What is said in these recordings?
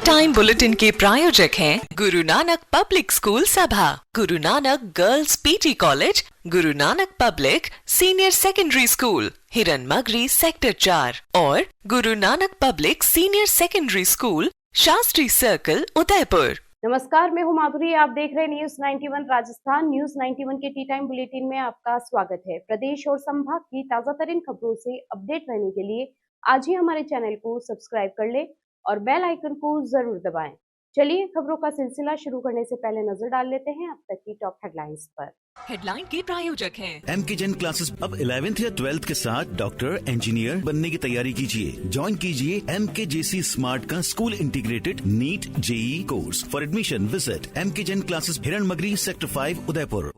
Time bulletin के प्रायोजक हैं गुरु नानक पब्लिक स्कूल सभा, Guru Nanak girls PG college, Guru Nanak public senior secondary school, Hiranmagri sector 4 और Guru Nanak public senior secondary school, Shastri circle, Udaipur. नमस्कार, मैं हूं माधुरी। आप देख रहे हैं न्यूज 91 राजस्थान। न्यूज 91 के टी टाइम बुलेटिन में आपका स्वागत है। प्रदेश और संभाग की ताजा तरीन खबरों से अपडेट रहने के लिए आज ही हमारे चैनल को सब्सक्राइब कर ले और बेल आइकन को जरूर दबाएं। चलिए खबरों का सिलसिला शुरू करने से पहले नजर डाल लेते हैं अब तक की टॉप हेडलाइंस पर। हेडलाइन के प्रायोजक हैं एमके जैन क्लासेस। अब 11th या 12th के साथ डॉक्टर, इंजीनियर बनने की तैयारी कीजिए। ज्वाइन कीजिए MKJC स्मार्ट का school integrated NEET JEE course. For admission visit MK Jain classes, Hiranmagri sector 5, Udaipur.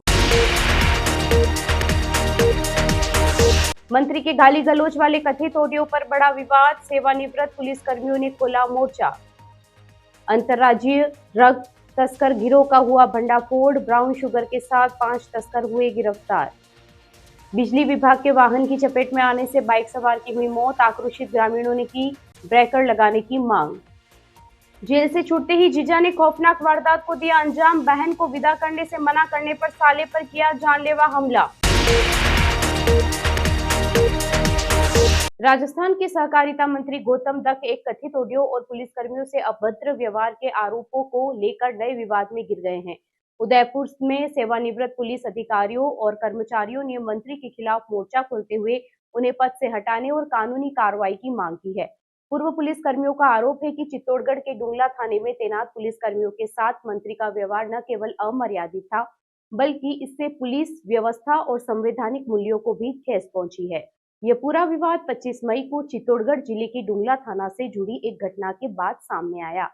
मंत्री के गाली गलौज वाले कथित ऑडियो पर बड़ा विवाद। सेवानिवृत्त पुलिस कर्मियों ने खोला मोर्चा। अंतर्राज्यीय ड्रग तस्कर गिरोह का हुआ भंडाफोड़। ब्राउन शुगर के साथ 5 तस्कर हुए गिरफ्तार। बिजली विभाग के वाहन की चपेट में आने से बाइक सवार की हुई मौत। आक्रोशित ग्रामीणों ने की ब्रेकर लगाने की मांग। जेल से छूटते ही जीजा ने खौफनाक वारदात को दिया अंजाम। बहन को विदा करने से मना करने पर साले पर किया जानलेवा हमला। राजस्थान के सहकारिता मंत्री गौतम दत्त एक कथित ऑडियो और पुलिसकर्मियों से अभद्र व्यवहार के आरोपों को लेकर नए विवाद में घिर गए हैं। उदयपुर में सेवानिवृत्त पुलिस अधिकारियों और कर्मचारियों ने मंत्री के खिलाफ मोर्चा खोलते हुए उन्हें पद से हटाने और कानूनी कार्रवाई की मांग की है। पूर्व पुलिसकर्मियों का आरोप है कि चित्तौड़गढ़ के डुंगला थाने में तैनात पुलिसकर्मियों के साथ मंत्री का व्यवहार न केवल अमर्यादित था, बल्कि इससे पुलिस व्यवस्था और संवैधानिक मूल्यों को भी ठेस पहुंची है। यह पूरा विवाद 25 मई को चित्तौड़गढ़ जिले के डुंगला थाना से जुड़ी एक घटना के बाद सामने आया।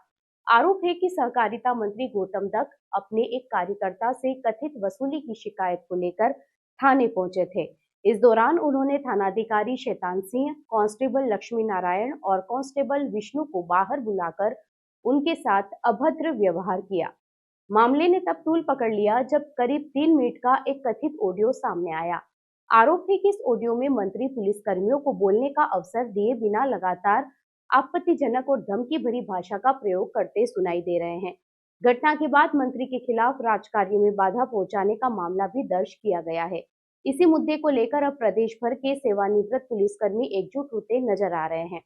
आरोप है कि सहकारिता मंत्री गौतम दत्त अपने एक कार्यकर्ता से कथित वसूली की शिकायत को लेकर थाने पहुंचे थे। इस दौरान उन्होंने थानाधिकारी शैतान सिंह, कांस्टेबल लक्ष्मी नारायण और कांस्टेबल विष्णु को बाहर बुलाकर उनके साथ अभद्र व्यवहार किया। मामले ने तब तूल पकड़ लिया जब करीब 3 मिनट का एक कथित ऑडियो सामने आया। आरोप है कि इस ऑडियो में मंत्री पुलिसकर्मियों को बोलने का अवसर दिए बिना लगातार आपत्तिजनक और धमकी भरी भाषा का प्रयोग करते सुनाई दे रहे हैं। घटना के बाद मंत्री के खिलाफ राजकार्य में बाधा पहुंचाने का मामला भी दर्ज किया गया है। इसी मुद्दे को लेकर अब प्रदेश भर के सेवानिवृत्त पुलिसकर्मी एकजुट होते नजर आ रहे हैं।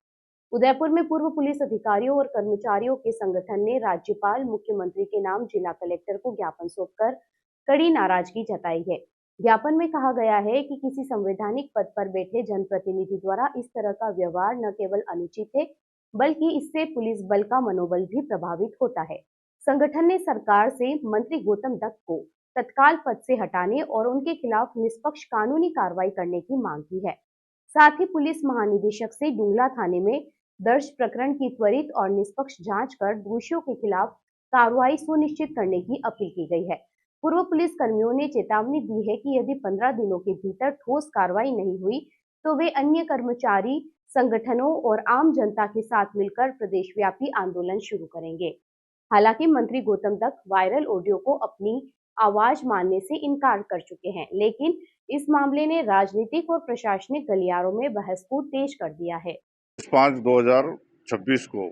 उदयपुर में पूर्व पुलिस अधिकारियों और कर्मचारियों के संगठन ने राज्यपाल, मुख्यमंत्री के नाम जिला कलेक्टर को ज्ञापन सौंपकर कड़ी नाराजगी जताई है। ज्ञापन में कहा गया है कि किसी संवैधानिक पद पर बैठे जनप्रतिनिधि द्वारा इस तरह का व्यवहार न केवल अनुचित है, बल्कि इससे पुलिस बल का मनोबल भी प्रभावित होता है। संगठन ने सरकार से मंत्री गौतम दत्त को तत्काल पद से हटाने और उनके खिलाफ निष्पक्ष कानूनी कार्रवाई करने की मांग की है। साथ ही पुलिस महानिदेशक से डुंगला थाने में दर्ज प्रकरण की त्वरित और निष्पक्ष जांच कर दोषियों के खिलाफ कार्रवाई सुनिश्चित करने की अपील की गई है। पूर्व पुलिस कर्मियों ने चेतावनी दी है कि यदि 15 दिनों के भीतर ठोस कार्रवाई नहीं हुई तो वे अन्य कर्मचारी संगठनों और आम जनता के साथ मिलकर प्रदेशव्यापी आंदोलन शुरू करेंगे। हालांकि मंत्री गौतम दत्त वायरल ऑडियो को अपनी आवाज मानने से इनकार कर चुके हैं, लेकिन इस मामले ने राजनीतिक और प्रशासनिक गलियारों में बहस को तेज कर दिया है। 5/2026 को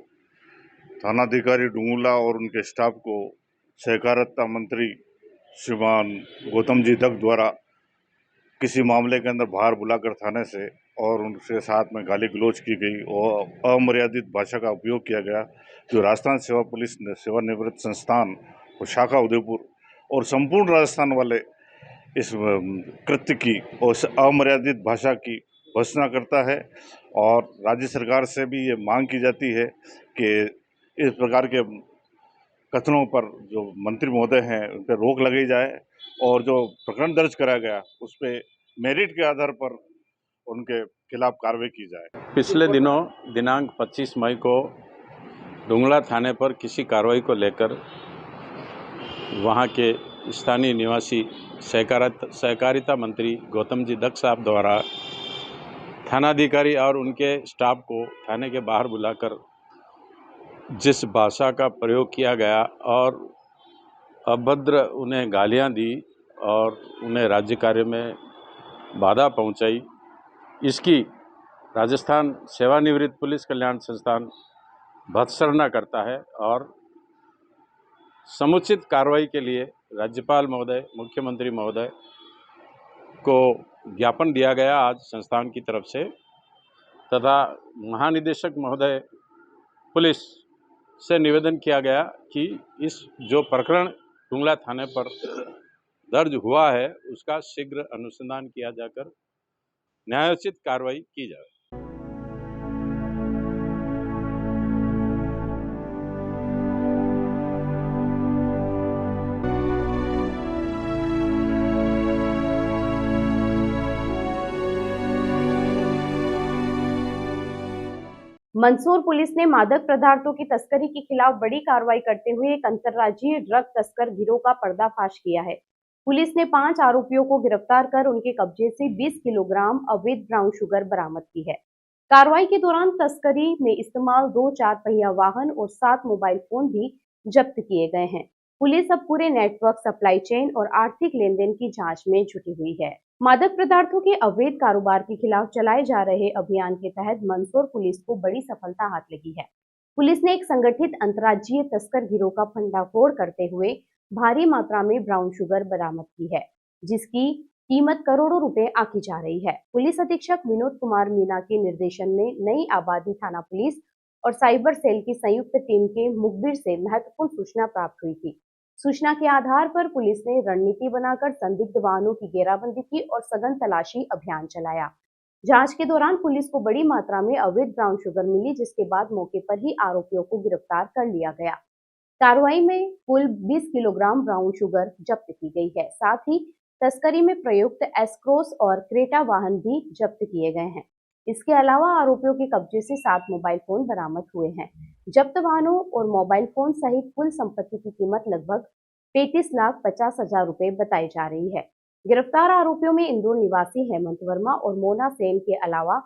थानाधिकारी डुंगला और उनके स्टाफ को सहकारिता मंत्री श्रीमान गौतम जी दत्त द्वारा किसी मामले के अंदर बाहर बुलाकर थाने से और उनके साथ में गाली गलौज की गई और अमर्यादित भाषा का उपयोग किया गया, जो राजस्थान सेवा पुलिस सेवानिवृत्त संस्थान और शाखा उदयपुर और संपूर्ण राजस्थान वाले इस कृत्य की और अमर्यादित भाषा की भर्त्सना करता है। और राज्य सरकार से भी ये मांग की जाती है कि इस प्रकार के कथनों पर जो मंत्री महोदय हैं उन पर रोक लगाई जाए और जो प्रकरण दर्ज कराया गया उस पर मेरिट के आधार पर उनके खिलाफ कार्रवाई की जाए। पिछले दिनों दिनांक 25 मई को डुंगला थाने पर किसी कार्रवाई को लेकर वहां के स्थानीय निवासी सहकारिता मंत्री गौतम जी दत्त साहब द्वारा थानाधिकारी और उनके स्टाफ को थाने के बाहर बुलाकर जिस भाषा का प्रयोग किया गया और अभद्र उन्हें गालियां दी और उन्हें राज्य कार्य में बाधा पहुंचाई, इसकी राजस्थान सेवानिवृत्त पुलिस कल्याण संस्थान भत्सना करता है और समुचित कार्रवाई के लिए राज्यपाल महोदय, मुख्यमंत्री महोदय को ज्ञापन दिया गया आज संस्थान की तरफ से, तथा महानिदेशक महोदय पुलिस से निवेदन किया गया कि इस जो प्रकरण डुंगला थाने पर दर्ज हुआ है उसका शीघ्र अनुसंधान किया जाकर न्यायोचित कार्रवाई की जाए। मंदसौर पुलिस ने मादक पदार्थों की तस्करी के खिलाफ बड़ी कार्रवाई करते हुए एक अंतर्राज्यीय ड्रग तस्कर गिरोह का पर्दाफाश किया है। पुलिस ने 5 आरोपियों को गिरफ्तार कर उनके कब्जे से 20 किलोग्राम अवैध ब्राउन शुगर बरामद की है। कार्रवाई के दौरान तस्करी में इस्तेमाल 2 4 पहिया वाहन और 7 मोबाइल फोन भी जब्त किए गए हैं। पुलिस अब पूरे नेटवर्क, सप्लाई चेन और आर्थिक लेन देन की जांच में जुटी हुई है। मादक पदार्थों के अवैध कारोबार के खिलाफ चलाए जा रहे अभियान के तहत मंदसौर पुलिस को बड़ी सफलता हाथ लगी है। पुलिस ने एक संगठित अंतर्राज्यीय तस्कर गिरोह का भंडाफोड़ करते हुए भारी मात्रा में ब्राउन शुगर बरामद की है, जिसकी कीमत करोड़ों रुपए आंकी जा रही है। पुलिस अधीक्षक विनोद कुमार मीना के निर्देशन में नई आबादी थाना पुलिस और साइबर सेल की संयुक्त टीम के मुखबिर से महत्वपूर्ण सूचना प्राप्त हुई थी। सूचना के आधार पर पुलिस ने रणनीति बनाकर संदिग्ध वाहनों की घेराबंदी की और सघन तलाशी अभियान चलाया। जांच के दौरान पुलिस को बड़ी मात्रा में अवैध ब्राउन शुगर मिली, जिसके बाद मौके पर ही आरोपियों को गिरफ्तार कर लिया गया। कार्रवाई में कुल 20 किलोग्राम ब्राउन शुगर जब्त की गई है। साथ ही तस्करी में प्रयुक्त एस्क्रोस और क्रेटा वाहन भी जब्त किए गए हैं। इसके अलावा आरोपियों के कब्जे से 7 मोबाइल फोन बरामद हुए हैं। जब्त वाहनों और मोबाइल फोन सहित कुल संपत्ति की कीमत लगभग 35,50,000 रुपए बताई जा रही है। गिरफ्तार आरोपियों में इंदौर निवासी हेमंत वर्मा और मोना सेन के अलावा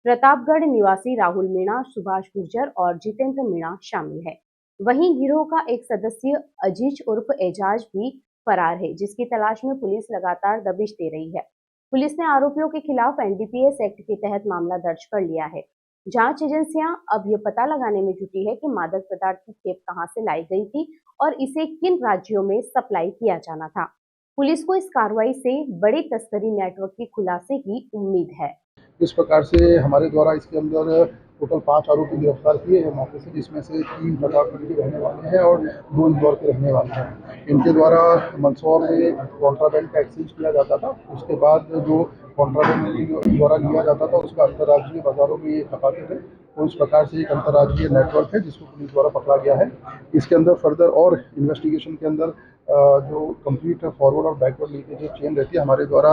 प्रतापगढ़ निवासी राहुल मीणा, सुभाष गुर्जर और जितेंद्र मीणा शामिल है। वहीं गिरोह का एक सदस्य अजीज उर्फ एजाज भी फरार है, जिसकी तलाश में पुलिस लगातार दबिश दे रही है। पुलिस ने आरोपियों के खिलाफ एनडीपीएस एक्ट के तहत मामला दर्ज कर लिया है। जांच एजेंसियां अब ये पता लगाने में जुटी है कि मादक पदार्थ की खेप कहां से लाई गई थी और इसे किन राज्यों में सप्लाई किया जाना था। पुलिस को इस कार्रवाई से बड़े तस्करी नेटवर्क के खुलासे की उम्मीद है। इस प्रकार से हमारे द्वारा इसके अंदर टोटल 5 आरोपी गिरफ्तार किए हैं मौके से, जिसमें से 3 प्रतापगढ़ के रहने वाले हैं और 2 इंदौर के रहने वाले हैं। इनके द्वारा मंदसौर में कॉन्ट्राबैंड का एक्सचेंज किया जाता था। उसके बाद जो कॉन्ट्राबैंड द्वारा लिया जाता था उसका अंतर्राज्यीय बाजारों में ये खपाते थे। तो इस प्रकार से एक अंतर्राज्यीय नेटवर्क है जिसको पुलिस द्वारा पकड़ा गया है। इसके अंदर फर्दर और इन्वेस्टिगेशन के अंदर जो कंप्लीट फॉरवर्ड और बैकवर्ड लीकेज जो चेन रहती है हमारे द्वारा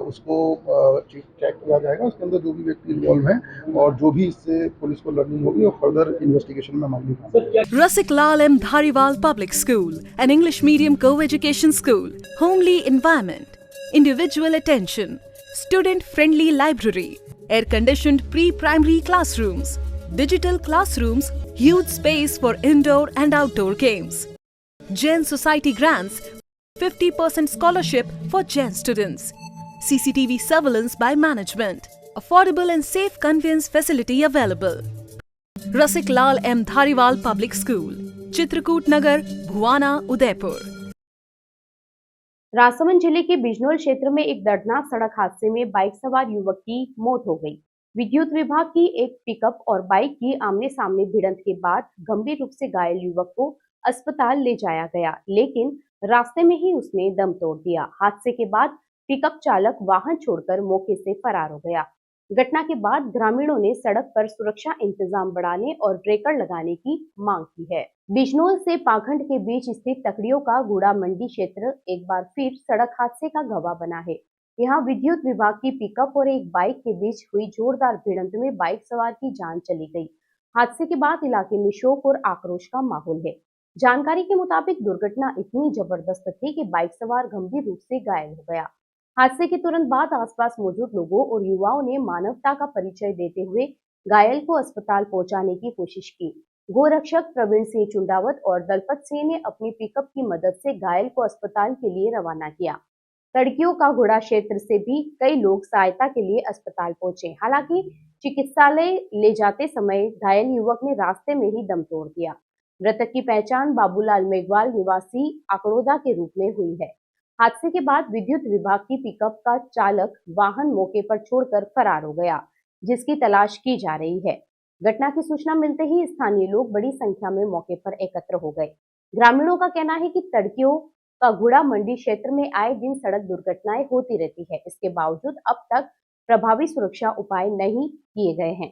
उसको चेक किया जाएगा। उसके अंदर जो भी व्यक्ति इन्वॉल्व हैं और जो भी इससे पुलिस को लर्निंग होगी और फर्दर इन्वेस्टिगेशन में हमारी Rasik Lal M. Dhariwal Public School, an English medium co-education school, homely environment, individual attention, student-friendly library, air-conditioned pre-primary classrooms, digital classrooms, huge space for indoor and outdoor games. Jain Society grants 50% scholarship for Jain students. CCTV surveillance by management. Affordable and safe conveyance facility available. Rasik Lal M. Dhariwal Public School, Chitrakoot नगर, भुवाना, उदयपुर। राजसमंद जिले के बिजनौर क्षेत्र में एक दर्दनाक सड़क हादसे में bike सवार युवक की मौत हो गई। विद्युत विभाग की एक पिकअप और बाइक की आमने सामने भिड़ंत के बाद गंभीर रूप से घायल युवक को अस्पताल ले जाया गया, लेकिन रास्ते में ही उसने दम तोड़ दिया। हादसे के बाद पिकअप चालक वाहन छोड़कर मौके से फरार हो गया। घटना के बाद ग्रामीणों ने सड़क पर सुरक्षा इंतजाम बढ़ाने और ब्रेकर लगाने की मांग की है। बिजनौर से पाखंड के बीच स्थित तकड़ियों का गुड़ा मंडी क्षेत्र एक बार फिर सड़क हादसे का गवाह बना है। यहाँ विद्युत विभाग की पिकअप और एक बाइक के बीच हुई जोरदार भिड़ंत में बाइक सवार की जान चली गई। हादसे के बाद इलाके में शोक और आक्रोश का माहौल है। जानकारी के मुताबिक दुर्घटना इतनी जबरदस्त थी कि बाइक सवार गंभीर रूप से घायल हो गया। हादसे के तुरंत बाद आसपास मौजूद लोगों और युवाओं ने मानवता का परिचय देते हुए घायल को अस्पताल पहुंचाने की कोशिश की। गोरक्षक प्रवीण सिंह चुंडावत और दलपत सिंह ने अपनी पिकअप की मदद से घायल को अस्पताल के लिए रवाना किया। तड़कियों का घोड़ा क्षेत्र से भी कई लोग सहायता के लिए अस्पताल पहुंचे। हालांकि चिकित्सालय ले जाते समय घायल युवक ने रास्ते में ही दम तोड़ दिया। मृतक की पहचान बाबूलाल मेघवाल निवासी आकड़ोदा के रूप में हुई है। हादसे के बाद विद्युत विभाग की पिकअप का चालक वाहन मौके पर छोड़कर फरार हो गया, जिसकी तलाश की जा रही है। घटना की सूचना मिलते ही स्थानीय लोग बड़ी संख्या में मौके पर एकत्र हो गए। ग्रामीणों का कहना है कि तड़कियों का घोड़ा मंडी क्षेत्र में आए दिन सड़क दुर्घटनाएं होती रहती है। इसके बावजूद अब तक प्रभावी सुरक्षा उपाय नहीं किए गए हैं।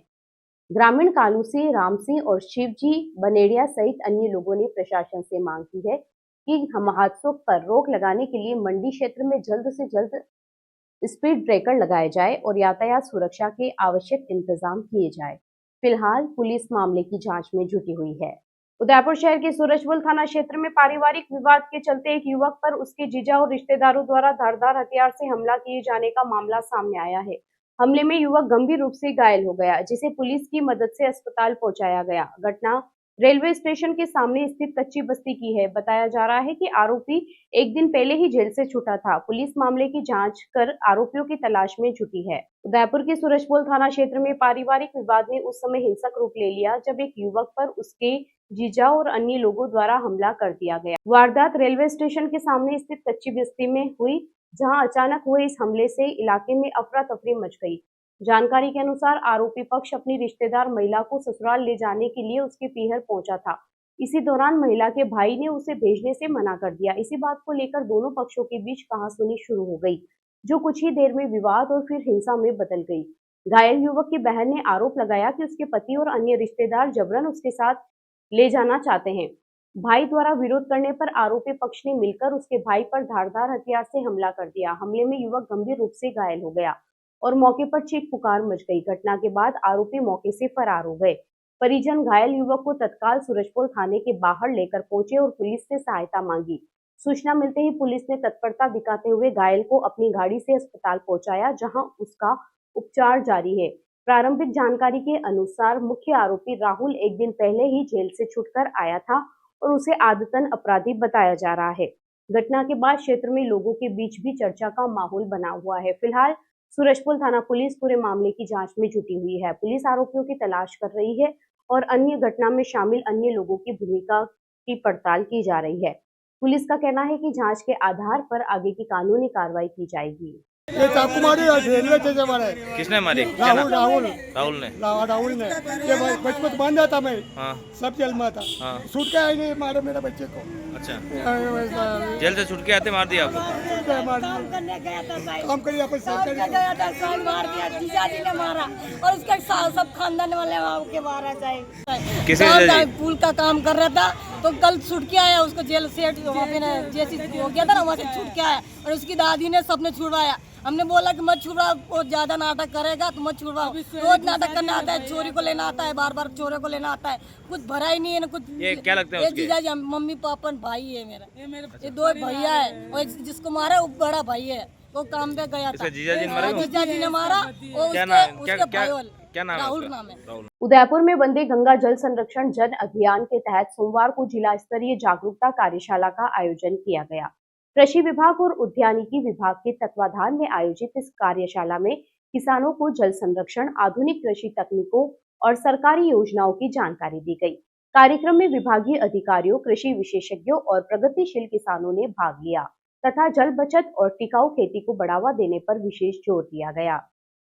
ग्रामीण कालू सिंह, राम सिंह और शिवजी बनेड़िया सहित अन्य लोगों ने प्रशासन से मांग की है कि हम हादसों पर रोक लगाने के लिए मंडी क्षेत्र में जल्द से जल्द स्पीड ब्रेकर लगाए जाए और यातायात सुरक्षा के आवश्यक इंतजाम किए जाए। फिलहाल पुलिस मामले की जांच में जुटी हुई है। उदयपुर शहर के सूरजपुर थाना क्षेत्र में पारिवारिक विवाद के चलते एक युवक पर उसके जीजा और रिश्तेदारों द्वारा धारदार हथियार से हमला किए जाने का मामला सामने आया है। हमले में युवक गंभीर रूप से घायल हो गया, जिसे पुलिस की मदद से अस्पताल पहुंचाया गया। घटना रेलवे स्टेशन के सामने स्थित कच्ची बस्ती की है। बताया जा रहा है कि आरोपी एक दिन पहले ही जेल से छूटा था। पुलिस मामले की जांच कर आरोपियों की तलाश में जुटी है। उदयपुर के सूरजपुर थाना क्षेत्र में पारिवारिक विवाद ने उस समय हिंसक रूप ले लिया जब एक युवक पर उसके जीजा और अन्य लोगों द्वारा हमला कर दिया गया। वारदात रेलवे स्टेशन के सामने स्थित कच्ची बस्ती में हुई, जहां अचानक हुए इस हमले से इलाके में अफरा तफरी मच गई। जानकारी के अनुसार आरोपी पक्ष अपनी रिश्तेदार महिला को ससुराल ले जाने के लिए उसके पीहर पहुंचा था। इसी दौरान महिला के भाई ने उसे भेजने से मना कर दिया। इसी बात को लेकर दोनों पक्षों के बीच कहासुनी शुरू हो गई, जो कुछ ही देर में विवाद और फिर हिंसा में बदल गई। घायल युवक की बहन ने आरोप लगाया कि उसके पति और अन्य रिश्तेदार जबरन उसके साथ ले जाना चाहते हैं। भाई द्वारा विरोध करने पर आरोपी पक्ष ने मिलकर उसके भाई पर धारदार हथियार से हमला कर दिया। हमले में युवक गंभीर रूप से घायल हो गया और मौके पर चीख पुकार मच गई। घटना के बाद आरोपी मौके से फरार हो गए। परिजन घायल युवक को तत्काल सूरजपुर थाने के बाहर लेकर पहुंचे और पुलिस से सहायता मांगी। सूचना मिलते ही पुलिस ने तत्परता दिखाते हुए घायल को अपनी गाड़ी से अस्पताल पहुंचाया, जहां उसका उपचार जारी है। प्रारंभिक जानकारी के अनुसार मुख्य आरोपी राहुल एक दिन पहले ही जेल से छूटकर आया था और उसे आदतन अपराधी बताया जा रहा है। घटना के बाद क्षेत्र में लोगों के बीच भी चर्चा का माहौल बना हुआ है। फिलहाल सूरजपुर थाना पुलिस पूरे मामले की जांच में जुटी हुई है। पुलिस आरोपियों की तलाश कर रही है और अन्य घटना में शामिल अन्य लोगों की भूमिका की पड़ताल की जा रही है। पुलिस का कहना है कि जांच के आधार पर आगे की कानूनी कार्रवाई की जाएगी। ये चाकू मारी रेलवे स्टेशन वाले। किसने मारी? राहुल ने ये बचपन बन जाता मैं। हाँ। सब जेल में था। हाँ। छूट के आए मारे मेरे बच्चे को। अच्छा, जेल से छूट के आते मार दिया आपको? काम करने गया था भाई, काम करिए अपन गया था, साल मार दिया, जीजा जी ने मारा और उसके सब खानदान वाले के मारा चाहिए। किसी पुल का काम कर रहा था तो कल छूट के आया, उसको जेल से जैसे हो गया था ना वहाँ से छूट के आया और उसकी दादी ने सबने छुड़वाया। हमने बोला कि मत छुड़वाओ, बहुत ज्यादा नाटक करेगा तो मत छुड़वाओ। रोज नाटक करना आता है, चोरी को लेना आता है, बार बार चोरे को लेना आता है, कुछ भरा ही नहीं है ना कुछ। ये क्या लगता है? जीजा जी मम्मी पापा भाई है मेरा, ये दो भैया है और जिसको मारा वो बड़ा भाई है, वो काम पे गया था। जीजा जी ने मारा और क्या नाम राहुल नाम है। उदयपुर में वंदे गंगा जल संरक्षण जन अभियान के तहत सोमवार को जिला स्तरीय जागरूकता कार्यशाला का आयोजन किया गया। कृषि विभाग और उद्यानिकी विभाग के तत्वाधान में आयोजित इस कार्यशाला में किसानों को जल संरक्षण, आधुनिक कृषि तकनीकों और सरकारी योजनाओं की जानकारी दी गई। कार्यक्रम में विभागीय अधिकारियों, कृषि विशेषज्ञों और प्रगतिशील किसानों ने भाग लिया तथा जल बचत और टिकाऊ खेती को बढ़ावा देने पर विशेष जोर दिया गया।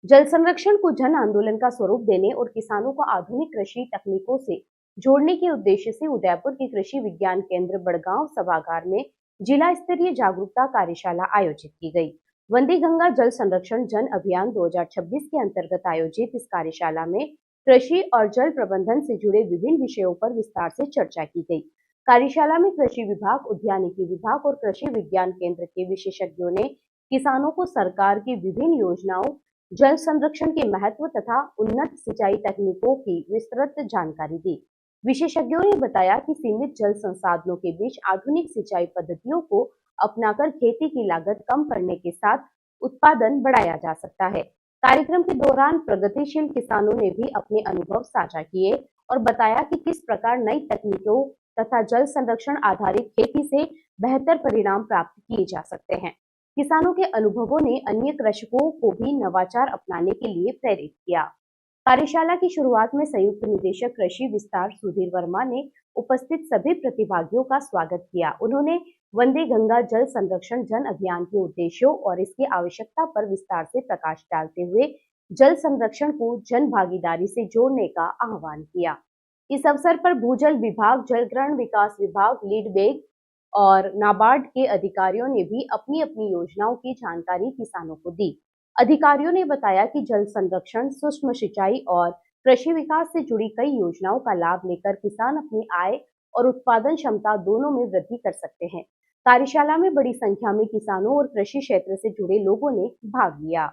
जल संरक्षण को जन आंदोलन का स्वरूप देने और किसानों को आधुनिक कृषि तकनीकों से जोड़ने के उद्देश्य से उदयपुर के कृषि विज्ञान केंद्र बड़गांव सभागार में जिला स्तरीय जागरूकता कार्यशाला आयोजित की गई। वंदे गंगा जल संरक्षण जन अभियान 2026 के अंतर्गत आयोजित इस कार्यशाला में कृषि और जल प्रबंधन से जुड़े विभिन्न विषयों पर विस्तार से चर्चा की गई। कार्यशाला में कृषि विभाग, उद्यानिकी विभाग और कृषि विज्ञान केंद्र के विशेषज्ञों ने किसानों को सरकार की विभिन्न योजनाओं, जल संरक्षण के महत्व तथा उन्नत सिंचाई तकनीकों की विस्तृत जानकारी दी। विशेषज्ञों ने बताया कि सीमित जल संसाधनों के बीच आधुनिक सिंचाई पद्धतियों को अपनाकर खेती की लागत कम करने के साथ उत्पादन बढ़ाया जा सकता है। कार्यक्रम के दौरान प्रगतिशील किसानों ने भी अपने अनुभव साझा किए और बताया कि किस प्रकार नई तकनीकों तथा जल संरक्षण आधारित खेती से बेहतर परिणाम प्राप्त किए जा सकते हैं। किसानों के अनुभवों ने अन्य कृषकों को भी नवाचार अपनाने के लिए प्रेरित किया। कार्यशाला की शुरुआत में संयुक्त निदेशक कृषि विस्तार सुधीर वर्मा ने उपस्थित सभी प्रतिभागियों का स्वागत किया। उन्होंने वंदे गंगा जल संरक्षण जन अभियान के उद्देश्यों और इसकी आवश्यकता पर विस्तार से प्रकाश डालते हुए जल संरक्षण को जन भागीदारी से जोड़ने का आह्वान किया। इस अवसर पर भूजल विभाग, जल ग्रहण विकास विभाग, लीडबैग और नाबार्ड के अधिकारियों ने भी अपनी अपनी योजनाओं की जानकारी किसानों को दी। अधिकारियों ने बताया कि जल संरक्षण, सूक्ष्म सिंचाई और कृषि विकास से जुड़ी कई योजनाओं का लाभ लेकर किसान अपनी आय और उत्पादन क्षमता दोनों में वृद्धि कर सकते हैं। कार्यशाला में बड़ी संख्या में किसानों और कृषि क्षेत्र से जुड़े लोगों ने भाग लिया।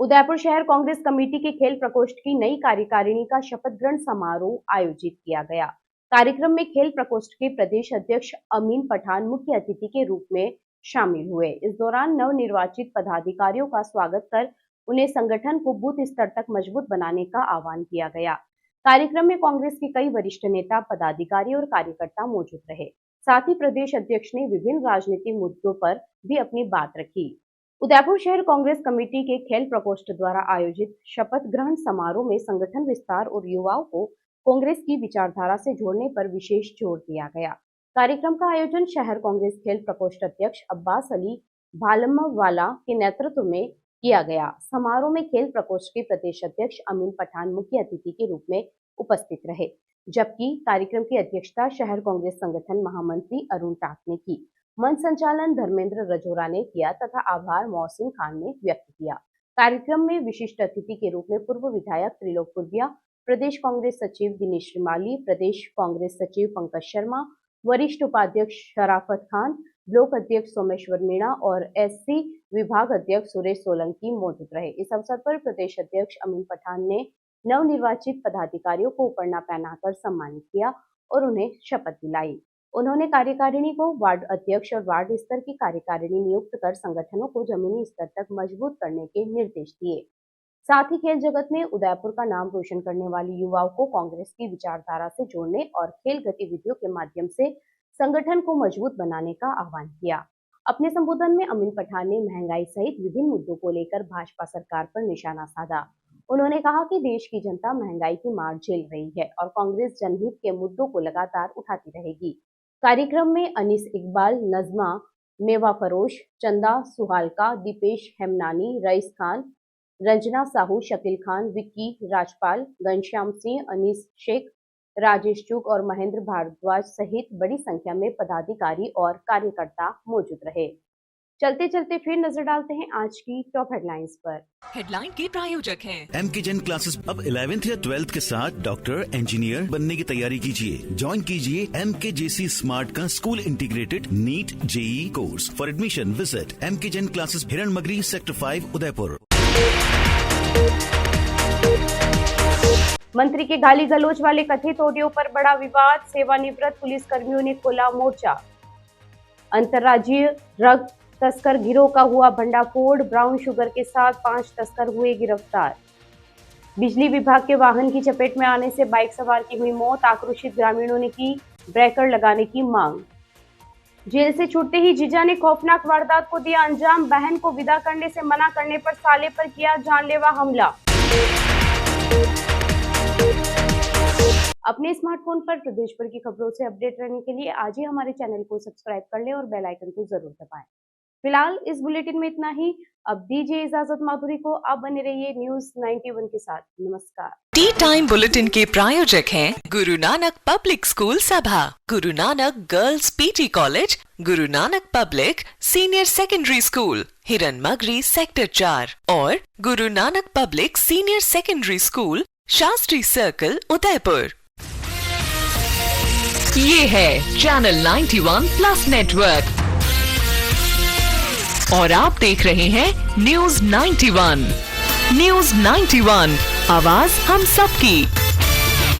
उदयपुर शहर कांग्रेस कमेटी के खेल प्रकोष्ठ की नई कार्यकारिणी का शपथ ग्रहण समारोह आयोजित किया गया। कार्यक्रम में खेल प्रकोष्ठ के प्रदेश अध्यक्ष अमीन पठान मुख्य अतिथि के रूप में शामिल हुए। इस दौरान नवनिर्वाचित पदाधिकारियों का स्वागत कर उन्हें संगठन को बूथ स्तर तक मजबूत बनाने का आह्वान किया गया। कार्यक्रम में कांग्रेस के कई वरिष्ठ नेता, पदाधिकारी और कार्यकर्ता मौजूद रहे। साथ ही प्रदेश अध्यक्ष ने विभिन्न राजनीतिक मुद्दों पर भी अपनी बात रखी। उदयपुर शहर कांग्रेस कमेटी के खेल प्रकोष्ठ द्वारा आयोजित शपथ ग्रहण समारोह में संगठन विस्तार और युवाओं को कांग्रेस की विचारधारा से जोड़ने पर विशेष जोर दिया गया। कार्यक्रम का आयोजन शहर कांग्रेस खेल प्रकोष्ठ अध्यक्ष अब्बास अली भालमवाला के नेतृत्व में किया गया। समारोह में खेल प्रकोष्ठ के प्रदेश अध्यक्ष अमीन पठान मुख्य अतिथि के रूप में उपस्थित रहे, जबकि कार्यक्रम की अध्यक्षता शहर कांग्रेस संगठन महामंत्री अरुण टाक ने की। मंच संचालन धर्मेंद्र रजोरा ने किया तथा आभार मोहसिन खान ने व्यक्त किया। कार्यक्रम में विशिष्ट अतिथि के रूप में पूर्व विधायक त्रिलोक पुरबिया, प्रदेश कांग्रेस सचिव दिनेश श्रीमाली, प्रदेश कांग्रेस सचिव पंकज शर्मा, वरिष्ठ उपाध्यक्ष शराफत खान, ब्लॉक अध्यक्ष सोमेश्वर मीणा और एससी विभाग अध्यक्ष सुरेश सोलंकी मौजूद रहे। इस अवसर पर प्रदेश अध्यक्ष अमीन पठान ने नवनिर्वाचित पदाधिकारियों को उपरना पहनाकर सम्मानित किया और उन्हें शपथ दिलाई। उन्होंने कार्यकारिणी को वार्ड अध्यक्ष और वार्ड स्तर की कार्यकारिणी नियुक्त कर संगठनों को जमीनी स्तर तक मजबूत करने के निर्देश दिए। साथ ही खेल जगत में उदयपुर का नाम रोशन करने वाले युवाओं को कांग्रेस की विचारधारा से जोड़ने और खेल गतिविधियों के माध्यम से संगठन को मजबूत बनाने का आह्वान किया। अपने संबोधन में अमीन पठान ने महंगाई सहित विभिन्न मुद्दों को लेकर भाजपा सरकार पर निशाना साधा। उन्होंने कहा कि देश की जनता महंगाई की मार झेल रही है और कांग्रेस जनहित के मुद्दों को लगातार उठाती रहेगी। कार्यक्रम में अनीस इकबाल, नजमा, मेवा फरोश, चंदा सुहालका, दीपेश हेमनानी, रईस खान, रंजना साहू, शकील खान, विक्की राजपाल, घनश्याम सिंह, अनीस शेख, राजेश चुग और महेंद्र भारद्वाज सहित बड़ी संख्या में पदाधिकारी और कार्यकर्ता मौजूद रहे। चलते चलते फिर नजर डालते हैं आज की टॉप हेडलाइंस पर। हेडलाइन के प्रायोजक हैं एमके जैन क्लासेस। अब 11th या 12th के साथ डॉक्टर, इंजीनियर बनने की तैयारी कीजिए। ज्वाइन कीजिए MKJC स्मार्ट का school integrated NEET JEE course. For admission visit MK Jain classes, Hiran Magri, sector 5, Udaipur. मंत्री के गाली गलौज वाले कथित ऑडियो पर बड़ा विवाद, सेवानिवृत्त पुलिस कर्मियों ने खोला मोर्चा। अंतर्राज्यीय ड्रग तस्कर गिरोह का हुआ भंडाफोड़, ब्राउन शुगर के साथ 5 तस्कर हुए गिरफ्तार। बिजली विभाग के वाहन की चपेट में आने से बाइक सवार की हुई मौत, आक्रोशित ग्रामीणों ने की ब्रेकर लगाने की मांग। जेल से छूटते ही जीजा ने खौफनाक वारदात को दिया अंजाम, बहन को विदा करने से मना करने पर साले पर किया जानलेवा हमला। अपने स्मार्टफोन पर प्रदेश भर की खबरों से अपडेट रहने के लिए आज ही हमारे चैनल को सब्सक्राइब कर लें और बेल आइकन को जरूर दबाएं। फिलहाल इस बुलेटिन में इतना ही। अब दीजिए इजाजत माधुरी को। आप बने रहिए न्यूज़ 91 के साथ। नमस्कार। टी टाइम बुलेटिन के प्रायोजक हैं गुरु नानक पब्लिक स्कूल सभा, Guru Nanak girls PG college, Guru Nanak public senior secondary school, हिरन मगरी, सेक्टर 4 और Guru Nanak public senior secondary school, Shastri circle, Udaipur. ये है चैनल 91 प्लस नेटवर्क और आप देख रहे हैं न्यूज़ 91। न्यूज़ 91, आवाज हम सबकी।